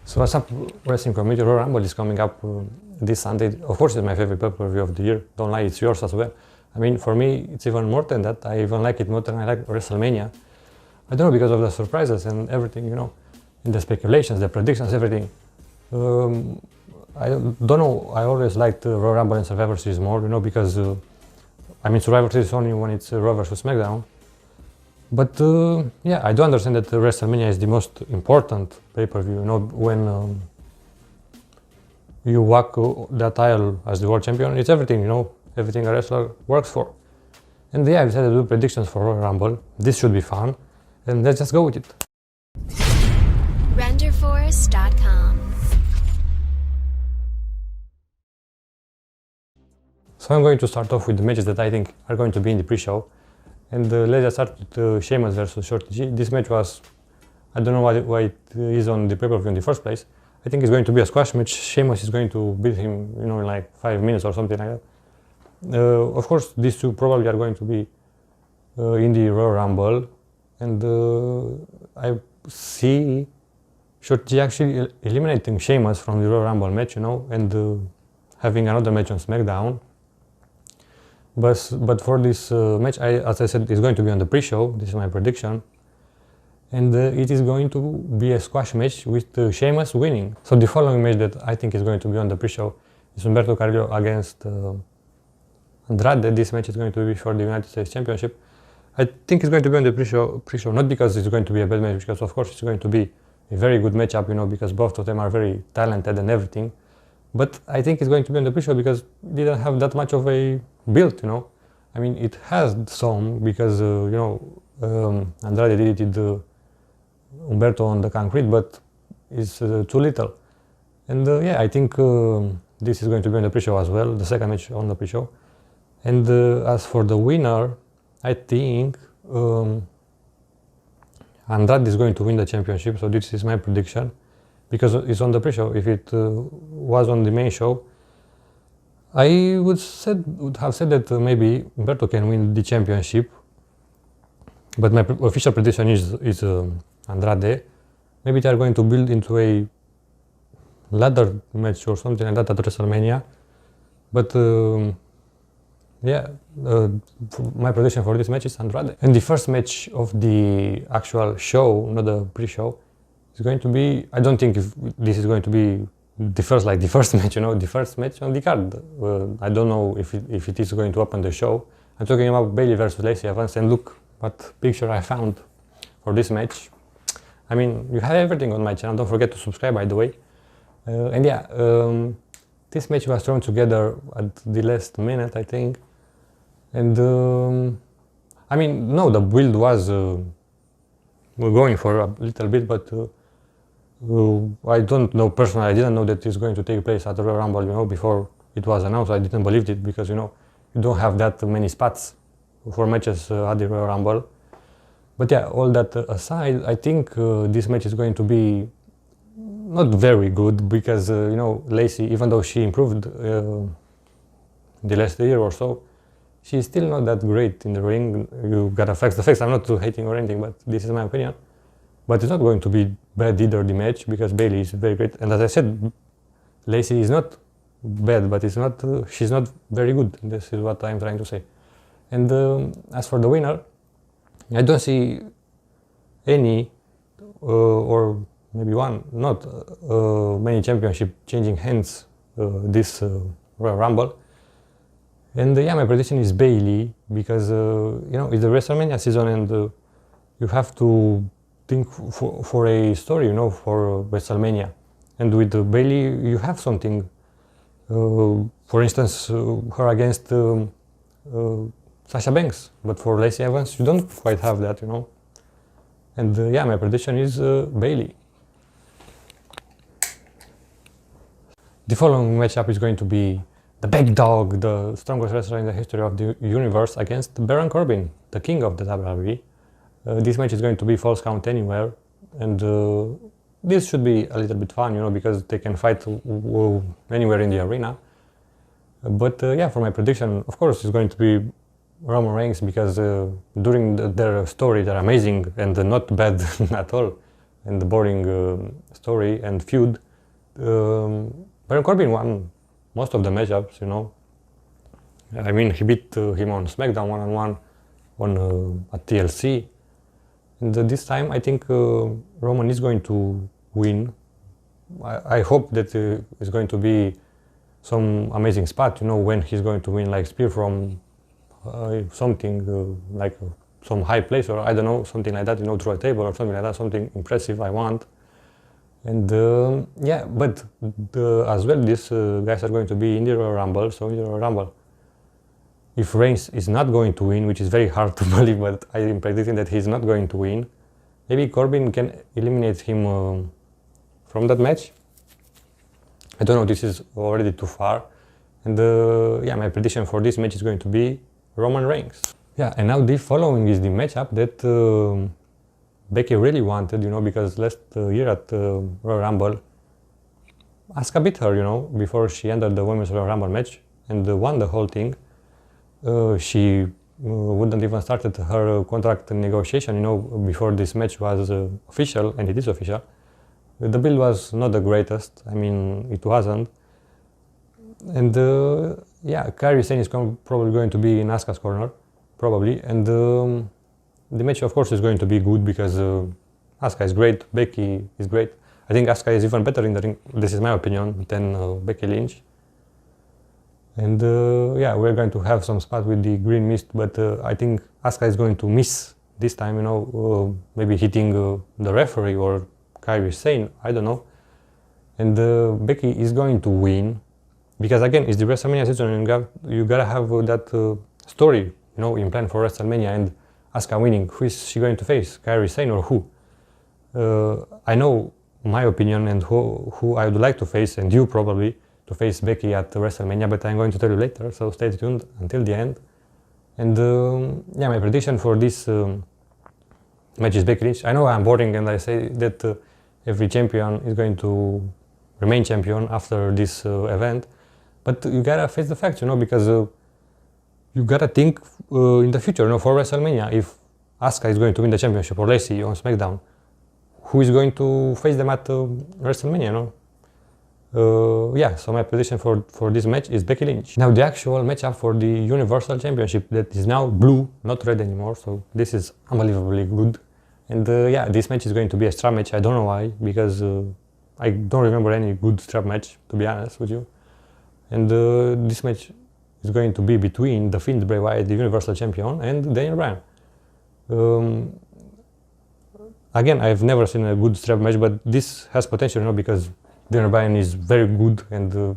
So what's up, wrestling community? Royal Rumble is coming up this Sunday. Of course, it's my favorite pay-per-view of the year. Don't lie, it's yours as well. I mean, for me, it's even more than that. I even like it more than I like WrestleMania. I don't know, because of the surprises and everything, you know, and the speculations, the predictions, everything. I don't know. I always liked Royal Rumble and Survivor Series more, you know, because I mean, Survivor Series only when it's Raw versus SmackDown. But yeah, I do understand that WrestleMania is the most important pay-per-view, you know, when you walk that aisle as the world champion. It's everything, you know, everything a wrestler works for. And yeah, I decided to do predictions for Royal Rumble. This should be fun, and let's just go with it. RenderForce.com. So I'm going to start off with the matches that I think are going to be in the pre-show. And let's just start with Sheamus versus Shorty G. This match was, I don't know why it is on the pay-per-view in the first place. I think it's going to be a squash match. Sheamus is going to beat him, you know, in like 5 minutes or something like that. Of course, these two probably are going to be in the Royal Rumble. And I see Shorty G actually eliminating Sheamus from the Royal Rumble match, you know, and having another match on SmackDown. But for this match, as I said, it's going to be on the pre-show. This is my prediction. And it is going to be a squash match with Sheamus winning. So the following match that I think is going to be on the pre-show is Humberto Carrillo against Andrade. This match is going to be for the United States Championship. I think it's going to be on the pre-show, not because it's going to be a bad match, because of course it's going to be a very good matchup, you know, because both of them are very talented and everything. But I think it's going to be on the pre-show because it didn't have that much of a build, you know. I mean, it has some because, you know, Andrade did Humberto on the concrete, but it's too little. And yeah, I think this is going to be on the pre-show as well, the second match on the pre-show. And as for the winner, I think Andrade is going to win the championship, so this is my prediction. Because it's on the pre-show. If it was on the main show, I would have said that maybe Humberto can win the championship. But my official prediction is Andrade. Maybe they are going to build into a ladder match or something like that at WrestleMania. But yeah, my prediction for this match is Andrade. And the first match of the actual show, not the pre-show, it's going to be, I don't think if this is going to be the first match, you know, the first match on the card. I don't know if it is going to open the show. I'm talking about Bayley versus Lacey Evans, and look what picture I found for this match. I mean, you have everything on my channel. Don't forget to subscribe, by the way. And yeah, this match was thrown together at the last minute, I think. And I mean, no, the build was going for a little bit, but I don't know personally. I didn't know that it's going to take place at the Royal Rumble, you know, before it was announced. I didn't believe it because, you know, you don't have that many spots for matches at the Royal Rumble. But yeah, all that aside, I think this match is going to be not very good because, you know, Lacey, even though she improved the last year or so, she's still not that great in the ring. You gotta fix the facts. I'm not hating or anything, but this is my opinion. But it's not going to be bad either, the match, because Bayley is very great. And as I said, Lacey is not bad, but she's not very good. This is what I'm trying to say. And as for the winner, I don't see any, or maybe one, not many championship changing hands this Royal Rumble. And yeah, my prediction is Bayley, because, you know, it's the WrestleMania season and you have to think for a story, you know, for WrestleMania. And with Bayley, you have something. For instance, her against Sasha Banks. But for Lacey Evans, you don't quite have that, you know. And yeah, my prediction is Bayley. The following matchup is going to be the big dog, the strongest wrestler in the history of the universe, against Baron Corbin, the king of the WWE. This match is going to be Falls Count Anywhere, and this should be a little bit fun, you know, because they can fight anywhere in the arena. But yeah, for my prediction, of course, it's going to be Roman Reigns, because during their story, they're amazing and not bad at all. and the boring story and feud, Baron Corbin won most of the matchups, you know. I mean, he beat him on SmackDown one-on-one at TLC. And this time, I think Roman is going to win. I hope that it's going to be some amazing spot, you know, when he's going to win, like spear from something like some high place, or I don't know, something like that, you know, through a table or something like that, something impressive I want. And yeah, but as well, these guys are going to be in the Royal Rumble, so in the Royal Rumble, if Reigns is not going to win, which is very hard to believe, but I am predicting that he's not going to win, maybe Corbin can eliminate him from that match. I don't know, this is already too far. And yeah, my prediction for this match is going to be Roman Reigns. Yeah, and now the following is the matchup that Becky really wanted, you know, because last year at Royal Rumble, Asuka beat her, you know, before she entered the Women's Royal Rumble match and won the whole thing. She wouldn't even started her contract negotiation, you know, before this match was official, and it is official. The build was not the greatest, I mean, it wasn't. And yeah, Kairi Sane is probably going to be in Asuka's corner, probably. And the match, of course, is going to be good because Asuka is great, Becky is great. I think Asuka is even better in the ring, this is my opinion, than Becky Lynch. And yeah, we're going to have some spot with the green mist, but I think Asuka is going to miss this time, you know, maybe hitting the referee or Kairi Sane, I don't know. And Becky is going to win, because again, it's the WrestleMania season, and you gotta have that story, you know, in plan for WrestleMania, and Asuka winning. Who is she going to face, Kairi Sane or who? I know my opinion and who I would like to face, and you probably, to face Becky at WrestleMania, but I'm going to tell you later, so stay tuned until the end. And yeah, my prediction for this match is Becky Lynch. I know I'm boring and I say that every champion is going to remain champion after this event, but you gotta face the facts, you know, because you gotta think in the future, you know, for WrestleMania, if Asuka is going to win the championship or Lacey on SmackDown, who is going to face them at WrestleMania, you know? Yeah, so my prediction for this match is Becky Lynch. Now the actual matchup for the Universal Championship, that is now blue, not red anymore, so this is unbelievably good. And yeah, this match is going to be a strap match. I don't know why, because I don't remember any good strap match, to be honest with you. And this match is going to be between The Fiend, Bray Wyatt, the Universal Champion, and Daniel Bryan. Again, I've never seen a good strap match, but this has potential, you know, because Daniel Bryan is very good, and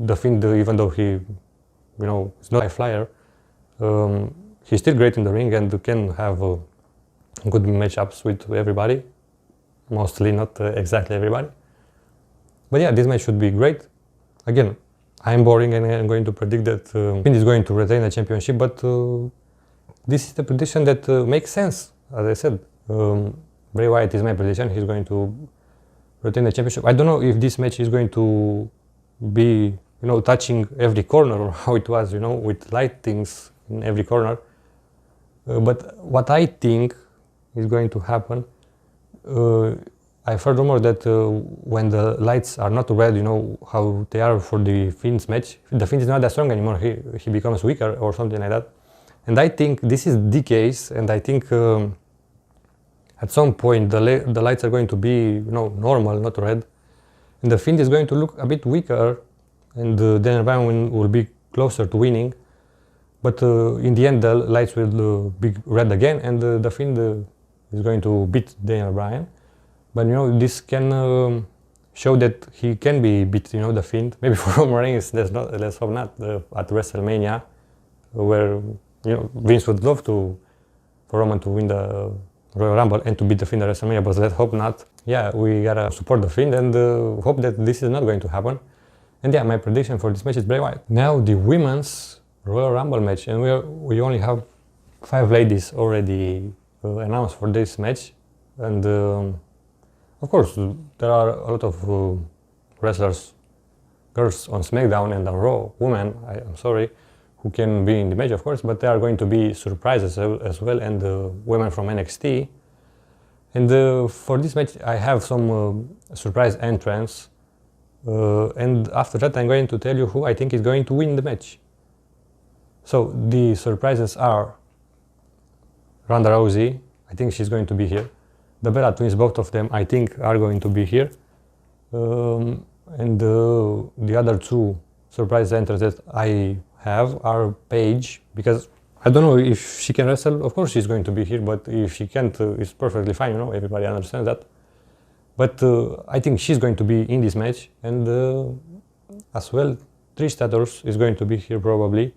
The Fiend, even though he, you know, is not a flyer, he's still great in the ring and can have good matchups with everybody. Mostly, not exactly everybody. But yeah, this match should be great. Again, I'm boring and I'm going to predict that Fiend is going to retain the championship, but this is the prediction that makes sense, as I said. Bray Wyatt is my prediction, he's going to retain the championship. I don't know if this match is going to be, you know, touching every corner or how it was, you know, with lightings in every corner. But what I think is going to happen, I've heard rumors that when the lights are not red, you know, how they are for the Fiend's match, the Fiend is not that strong anymore, he becomes weaker or something like that. And I think this is the case, and I think at some point the lights are going to be, you know, normal, not red, and the Fiend is going to look a bit weaker, and Daniel Bryan will be closer to winning, but in the end the lights will be red again, and the Fiend is going to beat Daniel Bryan. But you know, this can show that he can be beat, you know, the Fiend. Maybe for Roman Reigns, let's hope not, at WrestleMania, where, you know, Vince would love for Roman to win the Royal Rumble and to beat the Fiend at WrestleMania, but let's hope not. Yeah, we gotta support the Fiend and hope that this is not going to happen. And yeah, my prediction for this match is Bray Wyatt. Now the Women's Royal Rumble match, and we only have 5 ladies already announced for this match, and of course there are a lot of wrestlers, girls on SmackDown and on Raw, women, I'm sorry, who can be in the match, of course, but there are going to be surprises as well, and women from NXT. And for this match I have some surprise entrance, and after that I'm going to tell you who I think is going to win the match. So the surprises are Ronda Rousey, I think she's going to be here. The Bella Twins, both of them I think are going to be here. And the other two surprise entrances that I have are Paige, because I don't know if she can wrestle. Of course she's going to be here, but if she can't, it's perfectly fine, you know, everybody understands that. But I think she's going to be in this match, and as well Trish Stratus is going to be here probably.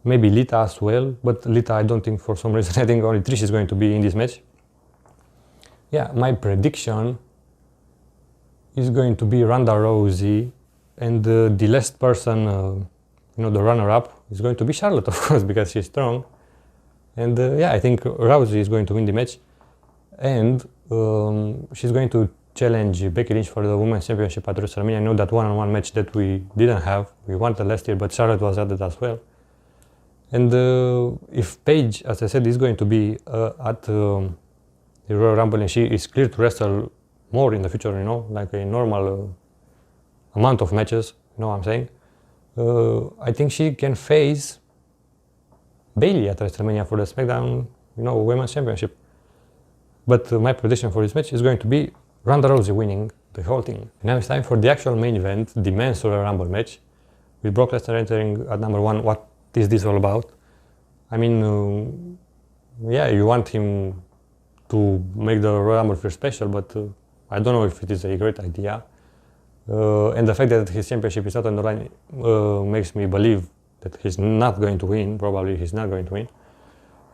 Maybe Lita as well, but Lita I don't think, for some reason I think only Trish is going to be in this match. Yeah, my prediction is going to be Ronda Rousey, and the last person, you know, the runner-up is going to be Charlotte, of course, because she's strong. And yeah, I think Rousey is going to win the match, and she's going to challenge Becky Lynch for the Women's Championship at WrestleMania. I know that one-on-one match that we didn't have, we wanted last year, but Charlotte was added as well. And if Paige, as I said, is going to be at the Royal Rumble, and she is clear to wrestle more in the future, you know, like a normal amount of matches, you know what I'm saying? I think she can face Bayley at WrestleMania for the SmackDown, you know, Women's Championship. But my prediction for this match is going to be Ronda Rousey winning the whole thing. Now it's time for the actual main event, the Men's Royal Rumble match, with Brock Lesnar entering at number 1. What is this all about? I mean, yeah, you want him to make the Royal Rumble feel special, but I don't know if it is a great idea. And the fact that his championship is not on the line makes me believe that he's not going to win. Probably he's not going to win.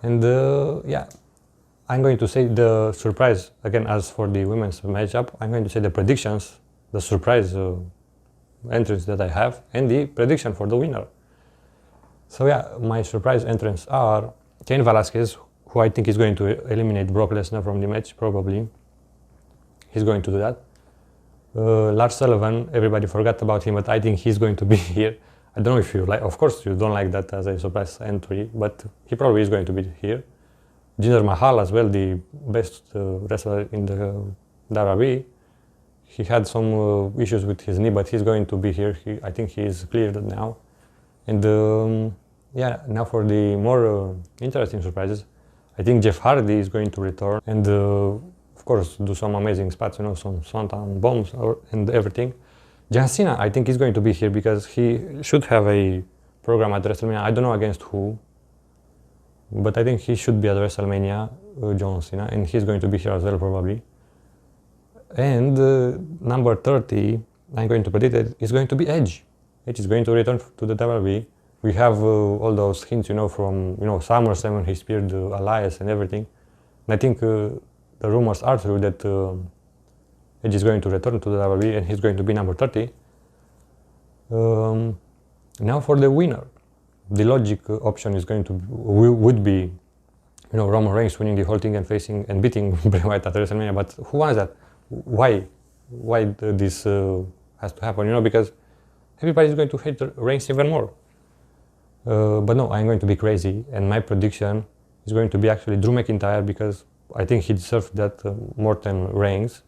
And yeah, I'm going to say the surprise, again, as for the women's matchup, I'm going to say the predictions, the surprise entrance that I have, and the prediction for the winner. So yeah, my surprise entrants are Cain Velasquez, who I think is going to eliminate Brock Lesnar from the match, probably. He's going to do that. Lars Sullivan, everybody forgot about him, but I think he's going to be here. I don't know if you like, of course you don't like that as a surprise entry, but he probably is going to be here. Jinder Mahal as well, the best wrestler in the WWE. He had some issues with his knee, but he's going to be here. I think he is cleared now. And yeah, now for the more interesting surprises, I think Jeff Hardy is going to return and of course do some amazing spots, you know, some swanton bombs and everything. John Cena, I think, is going to be here because he should have a program at WrestleMania. I don't know against who, but I think he should be at WrestleMania, John Cena, and he's going to be here as well probably. And number 30, I'm going to predict it, is going to be Edge. Edge is going to return to the WWE. We have all those hints, you know, from, you know, SummerSlam when he speared Elias and everything. And I think the rumors are true that Edge is going to return to the WWE and he's going to be number 30. Now for the winner. The logic option is going to would be, you know, Roman Reigns winning the whole thing and facing and beating Bray Wyatt at WrestleMania. But who wants that? Why this has to happen? You know, because everybody is going to hate Reigns even more. But no, I'm going to be crazy, and my prediction is going to be actually Drew McIntyre, because I think he deserves that more than Reigns.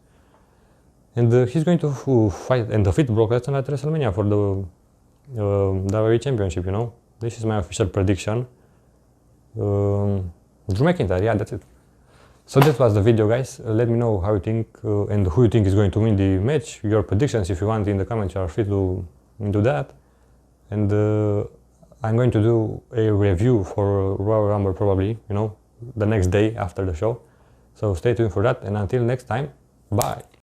And he's going to fight and defeat Brock Lesnar at WrestleMania for the WWE Championship, you know. This is my official prediction. Drew McIntyre, yeah, that's it. So that was the video, guys. Let me know how you think and who you think is going to win the match. Your predictions, if you want, in the comments, you are free to do that. And I'm going to do a review for Royal Rumble probably, you know, the next day after the show. So stay tuned for that, and until next time, bye.